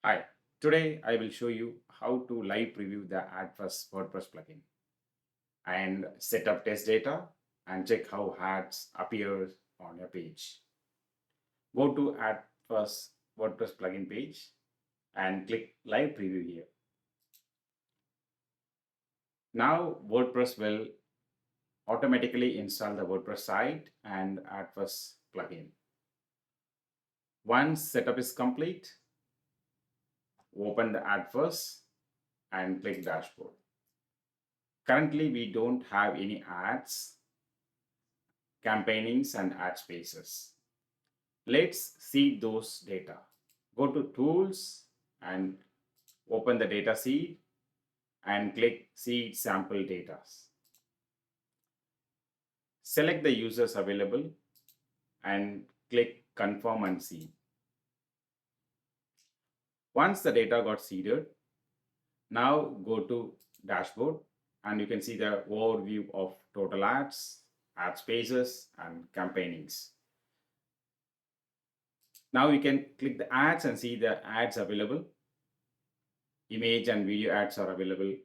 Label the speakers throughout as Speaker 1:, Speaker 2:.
Speaker 1: Hi, today I will show you how to live preview the AdFuz WordPress plugin and set up test data and check how ads appear on your page. Go to AdFuz WordPress plugin page and click live preview here. Now WordPress will automatically install the WordPress site and AdFuz plugin. Once setup is complete, open the AdFuz and click dashboard. Currently, we don't have any ads, campaignings, and ad spaces. Let's see those data. Go to Tools and open the data seed and click Seed Sample Data. Select the users available and click Confirm and Seed. Once the data got seeded, now go to Dashboard and you can see the overview of total ads, ad spaces, and campaignings. Now you can click the ads and see the ads available. Image and video ads are available,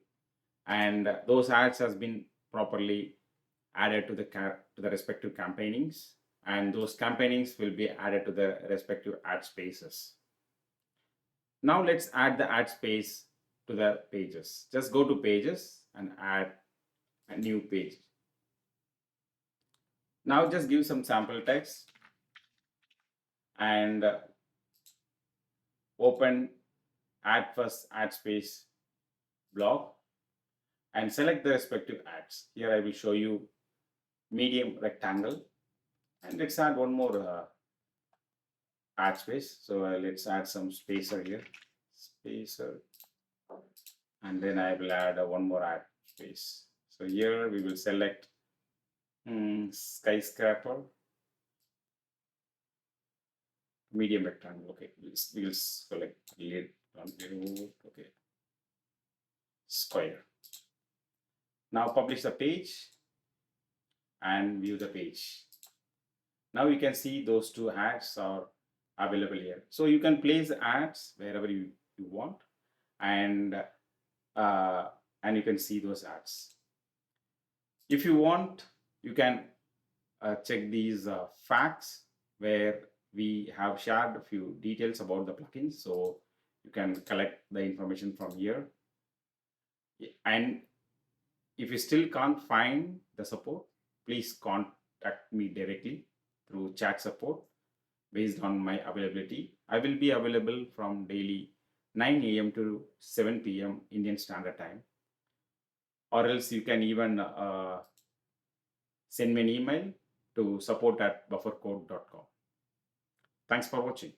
Speaker 1: and those ads has been properly added to the respective campaignings, and those campaignings will be added to the respective ad spaces. Now let's add the ad space to the pages. Just go to pages and add a new page. Now just give some sample text and open AdFuz ad space block and select the respective ads. Here I will show you medium rectangle, and let's add one more ad space. So let's add some spacer here, spacer, and then I will add one more ad space. So here we will select skyscraper, medium rectangle. Okay, we'll select lid on okay, square. Now publish the page and view the page. Now you can see those two ads are available here. So you can place ads wherever you want, and you can see those ads. If you want, you can check these facts where we have shared a few details about the plugins. So you can collect the information from here. And if you still can't find the support, please contact me directly through chat support based on my availability. I will be available from daily 9 a.m. to 7 p.m. Indian Standard Time. Or else you can even send me an email to support@buffercode.com. Thanks for watching.